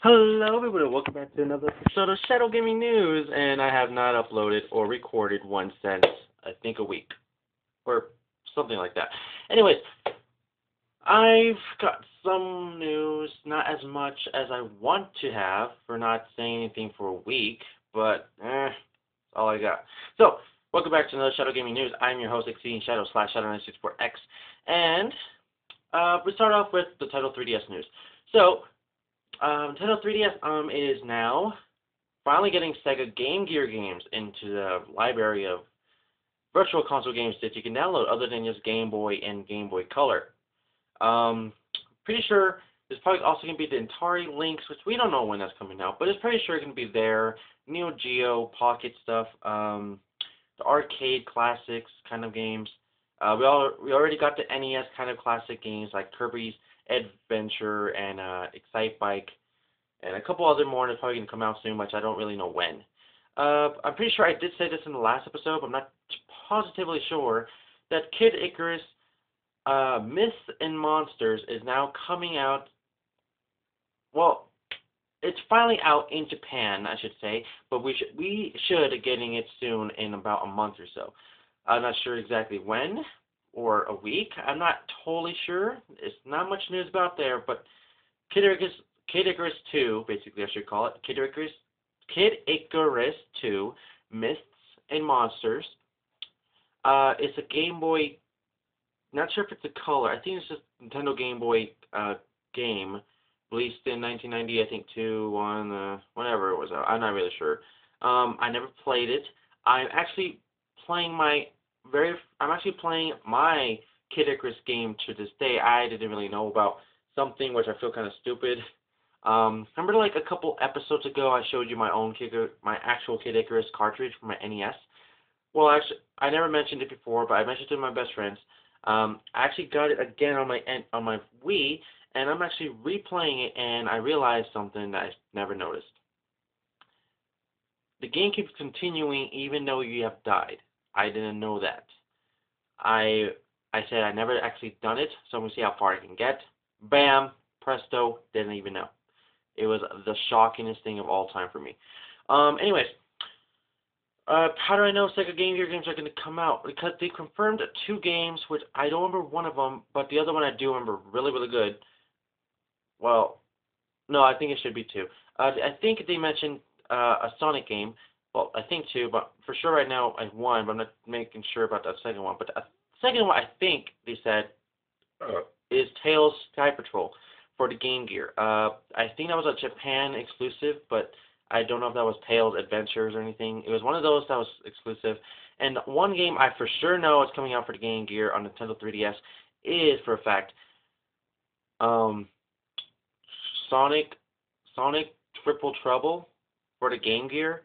Hello everybody, welcome back to another episode of Shadow Gaming News, and I have not uploaded or recorded one since, I think, a week, or something like that. Anyways, I've got some news, not as much as I want to have, for not saying anything for a week, but, that's all I got. So, welcome back to another Shadow Gaming News. I'm your host, exceedingshadow /Shadow964X, and, we start off with the Title 3DS news. So, Nintendo 3DS is now finally getting Sega GameGear games into the library of virtual console games that you can download other than just Game Boy and Game Boy Color. Pretty sure there's probably also going to be the Atari Lynx, which we don't know when that's coming out, but it's pretty sure it's going to be there. Neo Geo, Pocket stuff, the arcade classics kind of games. We already got the NES kind of classic games like Kirby's Adventure and Excitebike, and a couple other more that's probably going to come out soon, which I don't really know when. I'm pretty sure I did say this in the last episode, but I'm not positively sure, that Kid Icarus Myths and Monsters is now coming out. Well, it's finally out in Japan, I should say, but we should be getting it soon in about a month or so. I'm not sure exactly when, or a week. I'm not totally sure. It's not much news about there, but Kid Icarus 2, basically I should call it, Kid Icarus 2, Myths and Monsters. It's a Game Boy, not sure if it's a color, I think it's just Nintendo Game Boy game, released in 1990, I think 2, 1, whatever it was, I'm not really sure. I never played it. I'm actually playing my Kid Icarus game to this day. I didn't really know about something which I feel kind of stupid. Remember, like a couple episodes ago, I showed you my actual Kid Icarus cartridge for my NES. Well, actually, I never mentioned it before, but I mentioned it to my best friends. I actually got it again on my Wii, and I'm actually replaying it, and I realized something that I never noticed. The game keeps continuing even though you have died. I didn't know that. I said I never actually done it, so I'm going to see how far I can get. Bam! Presto! Didn't even know. It was the shockingest thing of all time for me. Anyways, how do I know Sega Game Gear games are going to come out? Because they confirmed 2 games, which I don't remember one of them, but the other one I do remember really, really good. Well, no, I think it should be 2. I think they mentioned a Sonic game. Well, I think 2, but for sure right now I have 1, but I'm not making sure about that second one. But the second one, I think they said, is Tails Sky Patrol for the Game Gear. I think that was a Japan exclusive, but I don't know if that was Tails Adventures or anything. It was one of those that was exclusive. And one game I for sure know is coming out for the Game Gear on Nintendo 3DS is, for a fact, Sonic Triple Trouble for the Game Gear.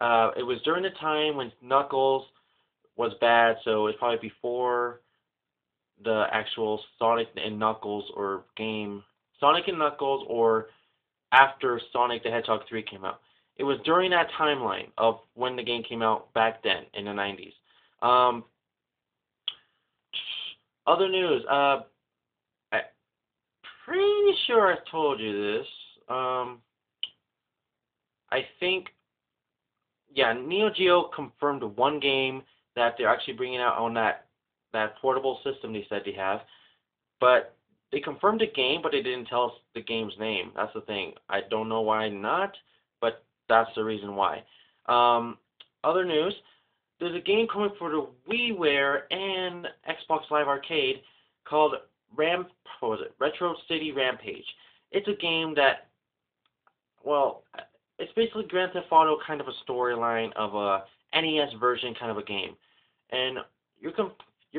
It was during the time when Knuckles was bad, so it's probably before the actual Sonic and Knuckles or after Sonic the Hedgehog 3 came out. It was during that timeline of when the game came out back then in the 90s. Other news, I'm pretty sure I told you this. I think, yeah, Neo Geo confirmed 1 game that they're actually bringing out on that portable system they said they have. But they confirmed the game, but they didn't tell us the game's name. That's the thing. I don't know why not, but that's the reason why. Other news, there's a game coming for the WiiWare and Xbox Live Arcade called Retro City Rampage. It's a game that, well, it's basically Grand Theft Auto kind of a storyline of a NES version kind of a game. And you're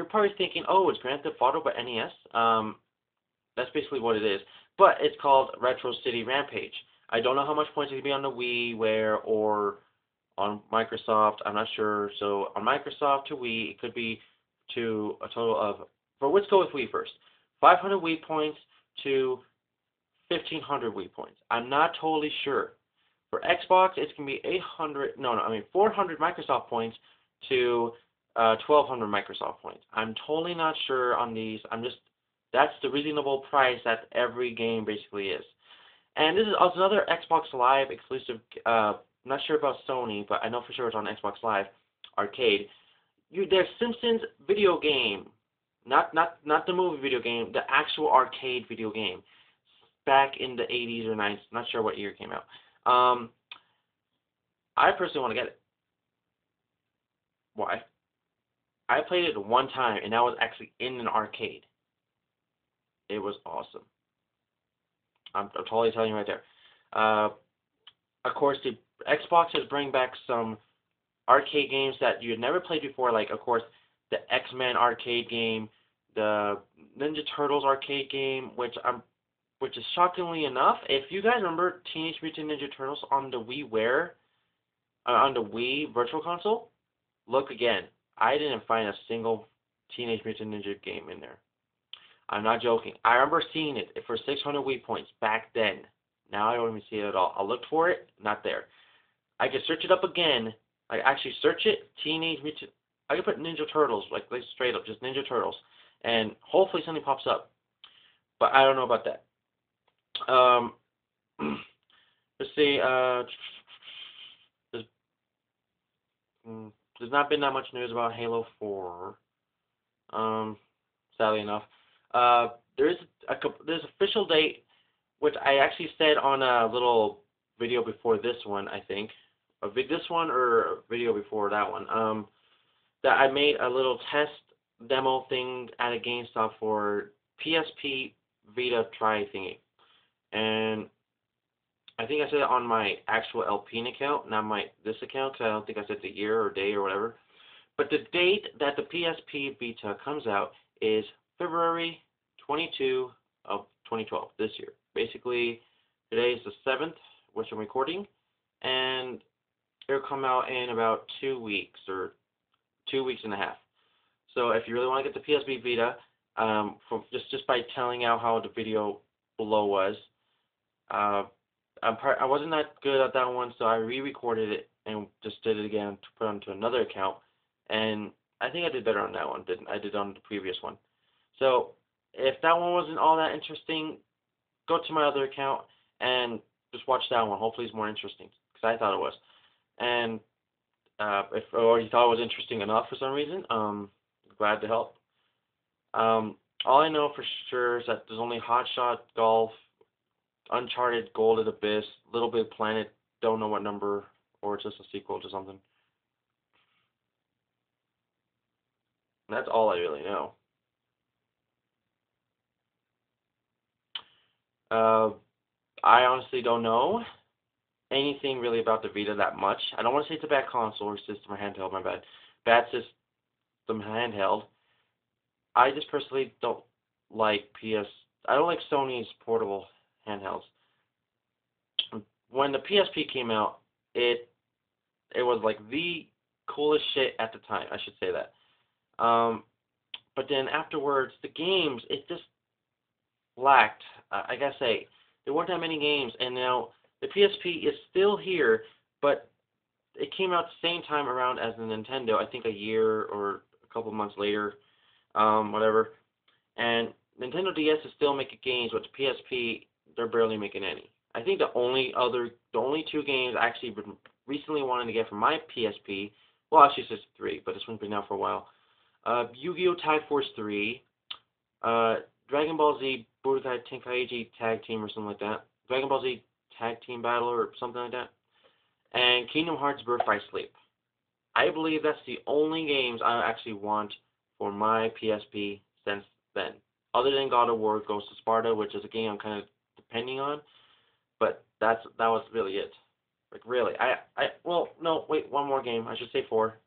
probably thinking, oh, it's Grand Theft Auto but NES? That's basically what it is. But it's called Retro City Rampage. I don't know how much points it could be on the WiiWare or on Microsoft. I'm not sure. So on Microsoft to Wii, it could be to a total of, let's go with Wii first, 500 Wii points to 1,500 Wii points. I'm not totally sure. For Xbox, it's going to be 400 Microsoft points to 1,200 Microsoft points. I'm totally not sure on these. That's the reasonable price that every game basically is. And this is also another Xbox Live exclusive. I'm not sure about Sony, but I know for sure it's on Xbox Live Arcade. There's Simpsons video game, not the movie video game, the actual arcade video game, back in the 80s or 90s. Not sure what year it came out. I personally want to get it. Why? I played it one time, and that was actually in an arcade. It was awesome. I'm totally telling you right there. Of course, the Xbox is bringing back some arcade games that you had never played before, like, of course, the X-Men arcade game, the Ninja Turtles arcade game, which is shockingly enough, if you guys remember Teenage Mutant Ninja Turtles on the on the Wii Virtual Console, look again. I didn't find a single Teenage Mutant Ninja game in there. I'm not joking. I remember seeing it for 600 Wii points back then. Now I don't even see it at all. I looked for it, not there. I could search it up again. I actually search it, Teenage Mutant. I could put Ninja Turtles, like straight up, just Ninja Turtles, and hopefully something pops up. But I don't know about that. Let's see. There's not been that much news about Halo 4. Sadly enough. There's official date, which I actually said on a little video before this one, I think. This one or a video before that one. That I made a little test demo thing at a GameStop for PSP Vita try thingy. And I think I said it on my actual Alpine account, not this account, because I don't think I said the year or day or whatever. But the date that the PSP Vita comes out is February 22 of 2012, this year. Basically, today is the 7th, which I'm recording, and it'll come out in about 2 weeks, or 2 weeks and a half. So if you really want to get the PSP Vita, from just by telling out how the video below was, I wasn't that good at that one, so I re-recorded it and just did it again to put onto another account, and I think I did better on that one than I did on the previous one. So if that one wasn't all that interesting, go to my other account and just watch that one. Hopefully it's more interesting, because I thought it was. And if you thought it was interesting enough for some reason, glad to help. All I know for sure is that there's only Hot Shot Golf, Uncharted Golden Abyss, Little Big Planet, don't know what number, or it's just a sequel to something. And that's all I really know. I honestly don't know anything really about the Vita that much. I don't want to say it's a bad console or system or handheld, my bad. Bad system handheld. I just personally don't like I don't like Sony's portable handhelds. When the PSP came out, it was like the coolest shit at the time, I should say that. But then afterwards, the games, it just lacked. I gotta say, there weren't that many games, and now the PSP is still here, but it came out the same time around as the Nintendo, I think a year or a couple months later, whatever. And Nintendo DS is still making games, but the PSP, they're barely making any. I think the only two games I actually been recently wanted to get from my PSP, well, actually it's just 3, but this one's been out for a while. Yu-Gi-Oh! Tag Force 3, Dragon Ball Z Budokai Tenkaichi Tag Team or something like that, Dragon Ball Z Tag Team Battle or something like that, and Kingdom Hearts Birth by Sleep. I believe that's the only games I actually want for my PSP since then. Other than God of War Ghost of Sparta, which is a game I'm kind of depending on, but that was really it. Like really, well, no, wait, one more game. I should say 4.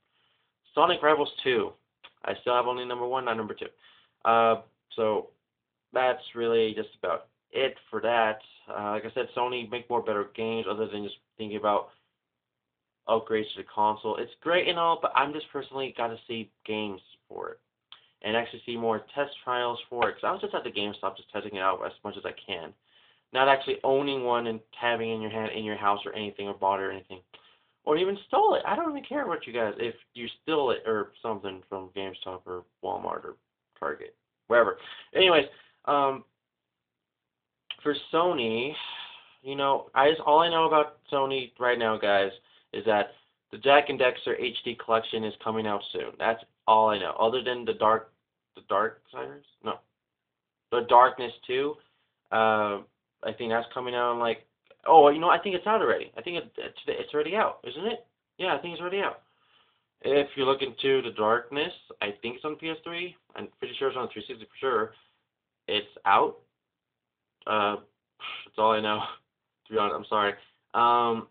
Sonic Rivals 2. I still have only number 1, not number 2. So that's really just about it for that. Like I said, Sony make more better games other than just thinking about upgrades to the console. It's great and all, but I'm just personally got to see games for it and actually see more test trials for it. Because I was just at the GameStop just testing it out as much as I can. Not actually owning one and having it in your hand, in your house or anything, or bought it or anything. Or even stole it. I don't even care what you guys, if you steal it or something from GameStop or Walmart or Target, wherever. Anyways, for Sony, all I know about Sony right now, guys, is that the Jack and Dexter HD collection is coming out soon. That's all I know. Other than the Darksiders? No, the Darkness 2. I think that's coming out in like. Oh, I think it's out already. I think it's already out, isn't it? Yeah, I think it's already out. If you're looking to the Darkness, I think it's on PS3. I'm pretty sure it's on 360 for sure. It's out. Uh, that's all I know. To be honest, I'm sorry. I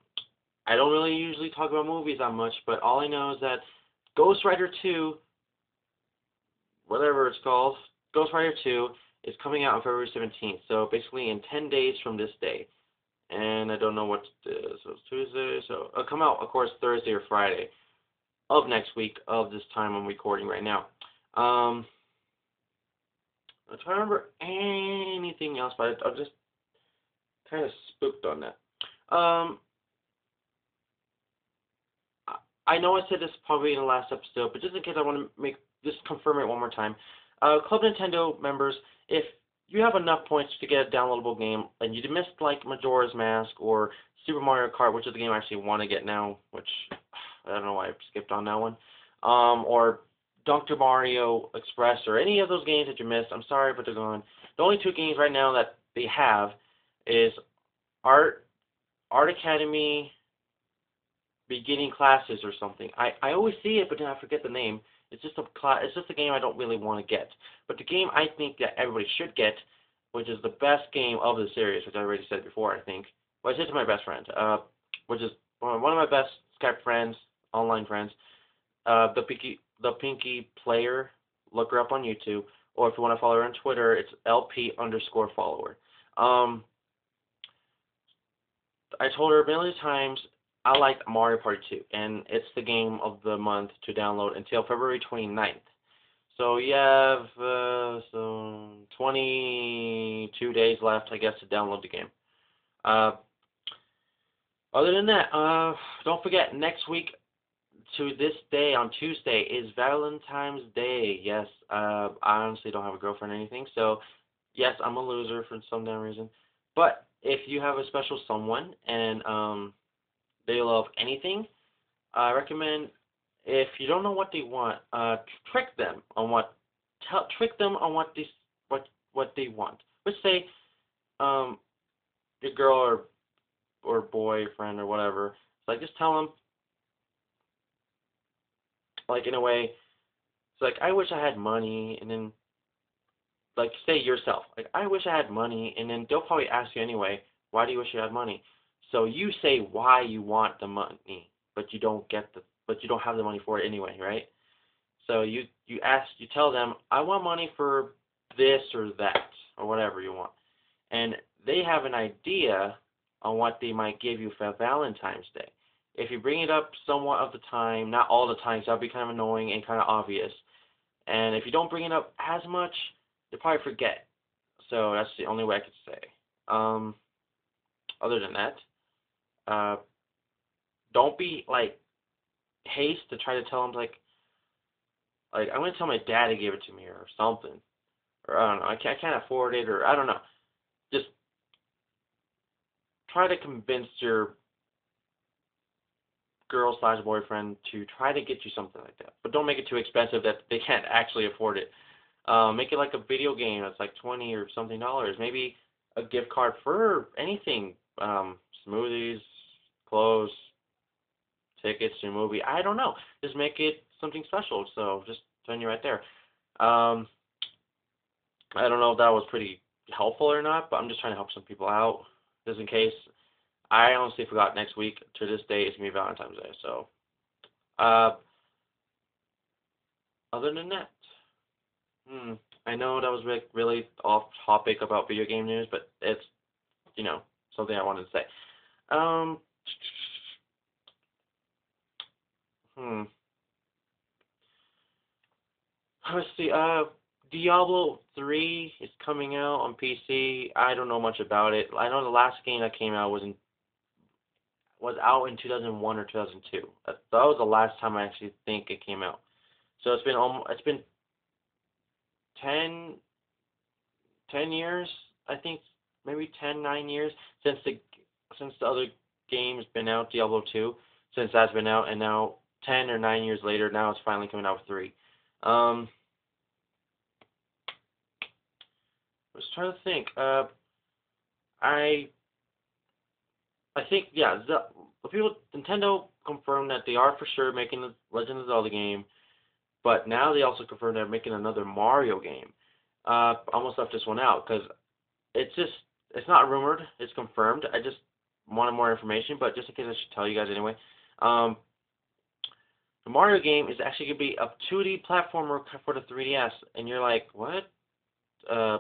don't really usually talk about movies that much, but all I know is that Ghost Rider 2, whatever it's called, Ghost Rider 2 is coming out on February 17th. So basically in 10 days from this day. And I don't know what so it's Tuesday. So it'll come out, of course, Thursday or Friday of next week of this time I'm recording right now. I'm trying to remember anything else, but I'm just kind of spooked on that. I know I said this probably in the last episode, but just in case I want to just confirm it one more time. Club Nintendo members, if you have enough points to get a downloadable game, and you missed like Majora's Mask or Super Mario Kart, which is the game I actually want to get now, which I don't know why I skipped on that one, or Dr. Mario Express, or any of those games that you missed, I'm sorry, but they're gone. The only two games right now that they have is Art Academy Beginning Classes or something. I always see it, but then I forget the name. It's just a game I don't really want to get. But the game I think that everybody should get, which is the best game of the series, which I already said before, I think. Well, I said to my best friend, which is one of my best Skype friends, online friends, the Pinky Player. Look her up on YouTube, or if you want to follow her on Twitter, it's LP_follower. I told her a million times I like Mario Party 2, and it's the game of the month to download until February 29th. So you have 22 days left, I guess, to download the game. Other than that, don't forget, next week to this day, on Tuesday, is Valentine's Day. Yes, I honestly don't have a girlfriend or anything, so yes, I'm a loser for some damn reason. But if you have a special someone and they love anything, I recommend, if you don't know what they want, trick them on what they want. Let's say your girl or boyfriend or whatever. Like, just tell them, like, in a way, it's like, I wish I had money, and then, like, say yourself, like, I wish I had money, and then they'll probably ask you anyway, why do you wish you had money? So you say why you want the money, but you don't have the money for it anyway, right? So you tell them, I want money for this or that, or whatever you want. And they have an idea on what they might give you for Valentine's Day. If you bring it up somewhat of the time, not all the time, so that'd be kind of annoying and kind of obvious. And if you don't bring it up as much, you'll probably forget. So that's the only way I could say. Other than that, don't be like haste to try to tell them like I'm gonna tell my dad to give it to me or something, or I don't know, I can't afford it, or I don't know. Just try to convince your girl/boyfriend to try to get you something like that, but don't make it too expensive that they can't actually afford it. Make it like a video game that's like $20 or something dollars, maybe a gift card for anything, smoothies, clothes, tickets to a movie. I don't know. Just make it something special. So just telling you right there. I don't know if that was pretty helpful or not, but I'm just trying to help some people out, just in case. I honestly forgot next week to this day is going to be Valentine's Day. So, other than that, I know that was really off topic about video game news, but it's, something I wanted to say. Let's see. Diablo 3 is coming out on PC. I don't know much about it. I know the last game that came out was out in 2001 or 2002. That was the last time I actually think it came out. So it's been 10 years, I think, maybe 9 years since since the other game's been out, Diablo 2, since that's been out, and now 10 or 9 years later, now it's finally coming out with 3. I was trying to think. I I think, yeah, the people, Nintendo confirmed that they are for sure making the Legend of Zelda game, but now they also confirmed they're making another Mario game. Almost left this one out because it's not rumored, it's confirmed. I just wanted more information, but just in case I should tell you guys anyway. Um, the Mario game is actually going to be a 2D platformer for the 3DS, and you're like, what? A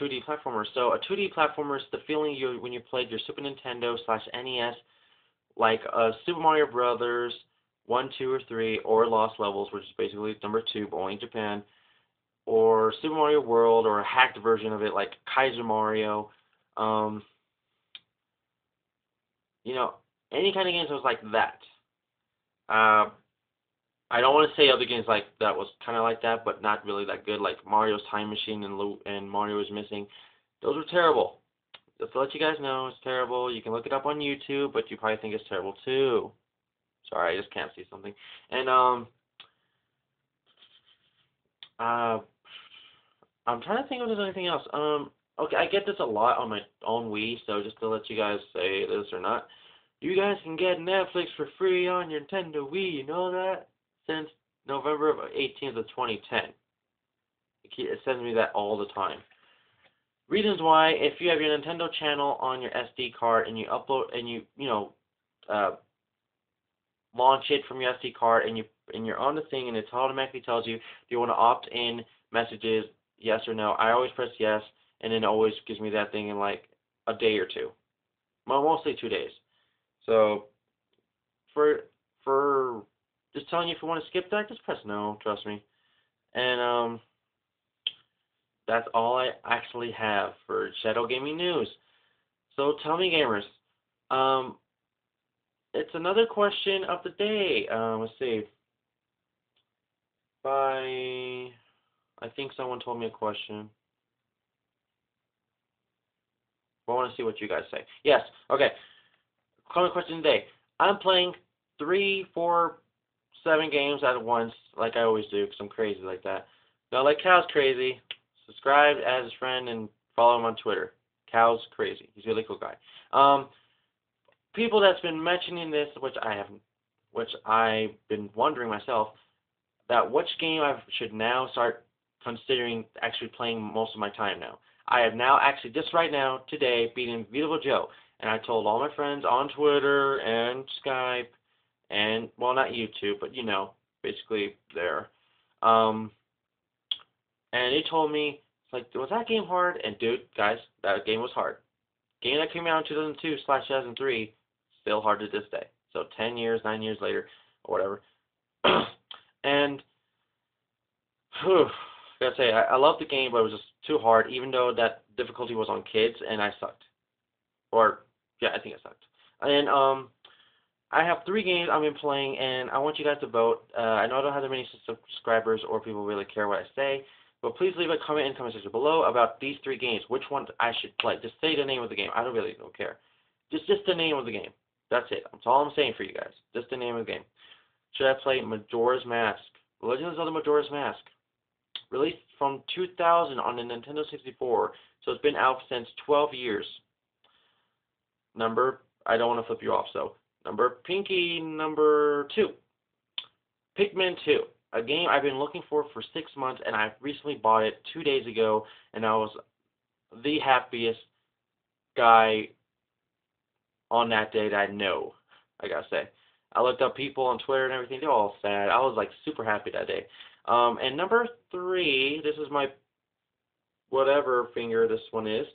2D platformer. So a 2D platformer is the feeling you when you played your Super Nintendo / NES, like Super Mario Brothers 1, 2, or 3, or Lost Levels, which is basically number 2, but only in Japan, or Super Mario World, or a hacked version of it like Kaiser Mario. Um, you know, any kind of games that was like that. Uh, I don't want to say other games like that was kind of like that, but not really that good, like Mario's Time Machine and Mario is Missing. Those were terrible. Just to let you guys know, it's terrible. You can look it up on YouTube, but you probably think it's terrible too. Sorry, I just can't see something. And uh, I'm trying to think if there's anything else. Okay, I get this a lot on my own Wii, so just to let you guys say this or not, you guys can get Netflix for free on your Nintendo Wii. You know that? Since November of 18th of 2010. It sends me that all the time. Reasons why: if you have your Nintendo channel on your SD card and you upload and launch it from your SD card and you're on the thing and it automatically tells you, do you want to opt in messages, yes or no. I always press yes, and then it always gives me that thing in like a day or two. Well, mostly 2 days. So for just telling you if you want to skip that, just press no, trust me. And that's all I actually have for Shadow Gaming News. So tell me, gamers, it's another question of the day. Let's see. I think someone told me a question. I want to see what you guys say. Yes, okay. Common question today. I'm playing 3, 4, 7 games at once, like I always do, because I'm crazy like that. Now, like Cal's crazy. Subscribe as his friend and follow him on Twitter. Cal's crazy. He's a really cool guy. People that's been mentioning this, which I've been wondering myself, that which game I should now start considering actually playing most of my time now. I have now actually, just right now, today, beaten Beautiful Joe. And I told all my friends on Twitter and Skype and, well, not YouTube, but, you know, basically there. And they told me, like, was that game hard? And, dude, guys, that game was hard. Game that came out in 2002/2003, still hard to this day. So 10 years, 9 years later, or whatever. And, whew, I gotta say, I loved the game, but it was just too hard, even though that difficulty was on kids, and I sucked. Or, yeah, I think I sucked. And, I have 3 games I've been playing, and I want you guys to vote. I know I don't have that many subscribers or people really care what I say, but please leave a comment in the comment section below about these 3 games, which one I should play. Just say the name of the game. I don't care. Just the name of the game. That's it. That's all I'm saying for you guys. Just the name of the game. Should I play Majora's Mask? Legend of Zelda Majora's Mask. Released from 2000 on the Nintendo 64, so it's been out since 12 years. I don't want to flip you off, so. Pinky number 2. Pikmin 2. A game I've been looking for 6 months, and I recently bought it 2 days ago, and I was the happiest guy on that day that I know, I gotta say. I looked up people on Twitter and everything, they're all sad. I was like super happy that day. And number 3, this is my whatever finger this one is.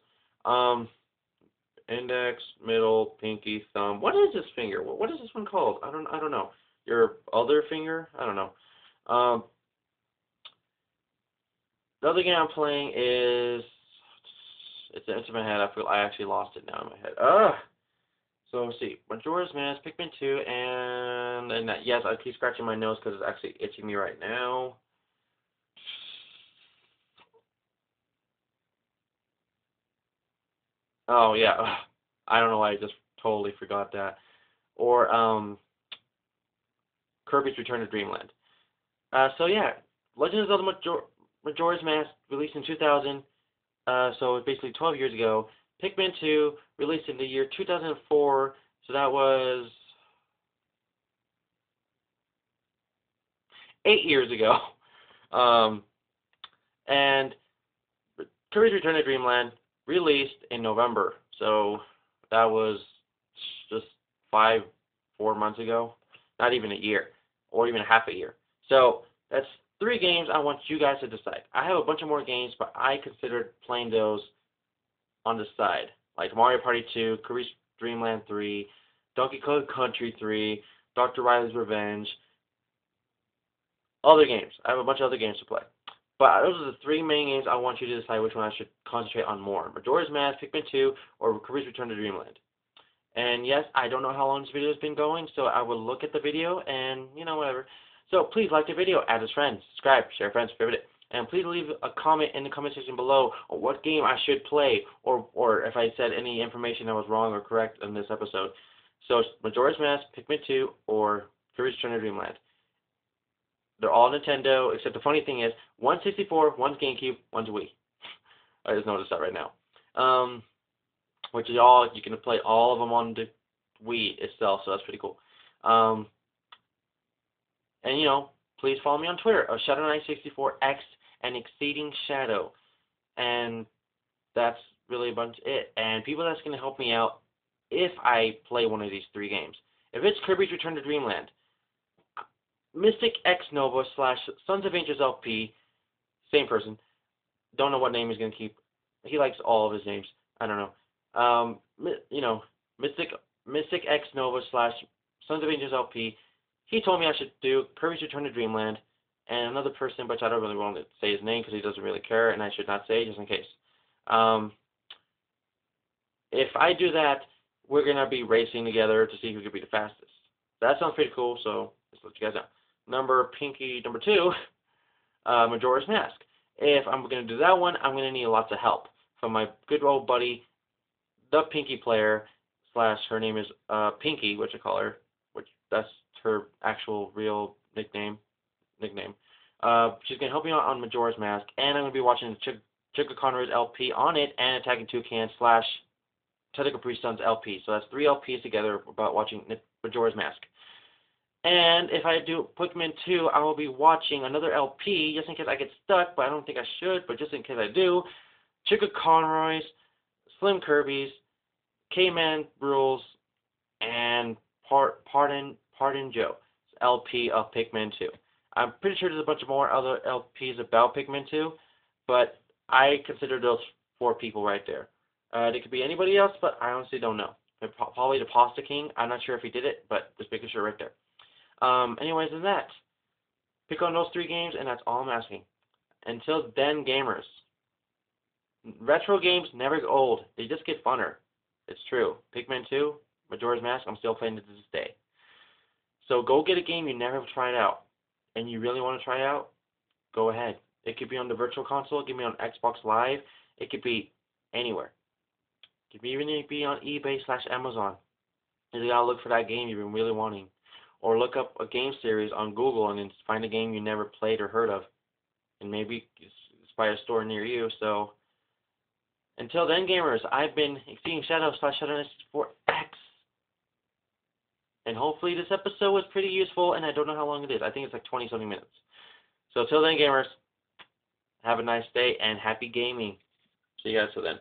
Index, middle, pinky, thumb. What is this finger? What is this one called? I don't know. Your other finger? I don't know. The other game I'm playing is it's in my head. I actually lost it now in my head. So let's see. Majora's Mask, Pikmin 2, and yes, I keep scratching my nose because it's actually itching me right now. Oh yeah. I don't know why I just totally forgot that. Or Kirby's Return to Dreamland. So yeah, Legend of Zelda Majora's Mask released in 2000, so basically 12 years ago. Pikmin 2 released in the year 2004, so that was 8 years ago. And Kirby's Return to Dreamland released in November, so that was just 4 months ago, not even a year, or even half a year. So that's 3 games I want you guys to decide. I have a bunch of more games, but I considered playing those on the side, like Mario Party 2, Kirby's Dream Land 3, Donkey Kong Country 3, Dr. Riley's Revenge, other games. I have a bunch of other games to play. But those are the 3 main games I want you to decide which one I should concentrate on more. Majora's Mask, Pikmin 2, or Kirby's Return to Dreamland. And yes, I don't know how long this video has been going, so I will look at the video and, whatever. So please like the video, add as friends, subscribe, share friends, favorite it. And please leave a comment in the comment section below on what game I should play, or if I said any information that was wrong or correct in this episode. So Majora's Mask, Pikmin 2, or Kirby's Return to Dreamland. They're all Nintendo, except the funny thing is, one's 64, one's GameCube, one's Wii. I just noticed that right now. Which is all, you can play all of them on the Wii itself, so that's pretty cool. And, please follow me on Twitter, Shadow964X and exceedingshadow. And that's really about it. And people that's going to help me out if I play one of these 3 games. If it's Kirby's Return to Dreamland, Mystic X Nova / Sons of Angels LP, same person. Don't know what name he's going to keep. He likes all of his names. I don't know. Mystic X Nova / Sons of Angels LP. He told me I should do Kirby's Return to Dreamland, and another person, but I don't really want to say his name because he doesn't really care, and I should not say just in case. If I do that, we're going to be racing together to see who can be the fastest. That sounds pretty cool, so just let you guys know. Number 2, Majora's Mask. If I'm going to do that one, I'm going to need lots of help from my good old buddy, the Pinky player, / her name is Pinky, which I call her, which that's her actual real nickname. She's going to help me out on Majora's Mask, and I'm going to be watching the Chica Conroy's LP on it, and Attacking Toucan / Teddy Capri Sun's LP. So that's 3 LPs together about watching Majora's Mask. And if I do Pikmin 2, I will be watching another LP, just in case I get stuck, but I don't think I should, but just in case I do. Chica Conroy's, Slim Kirby's, K-Man Rules, and Pardon Joe's LP of Pikmin 2. I'm pretty sure there's a bunch of more other LPs about Pikmin 2, but I consider those 4 people right there. They could be anybody else, but I honestly don't know. Probably the Pasta King. I'm not sure if he did it, but just making sure right there. Anyways, than that, pick on those 3 games, and that's all I'm asking. Until then, gamers, retro games never get old. They just get funner. It's true. Pikmin 2, Majora's Mask, I'm still playing it to this day. So go get a game you never have tried out, and you really want to try out, go ahead. It could be on the Virtual Console, it could be on Xbox Live, it could be anywhere. It could even be on eBay / Amazon. You gotta look for that game you've been really wanting. Or look up a game series on Google and then find a game you never played or heard of. And maybe it's by a store near you. So until then, gamers, I've been exceedingshadow / Shadow964X. And hopefully this episode was pretty useful, and I don't know how long it is. I think it's like 20-something minutes. So till then, gamers, have a nice day and happy gaming. See you guys till then.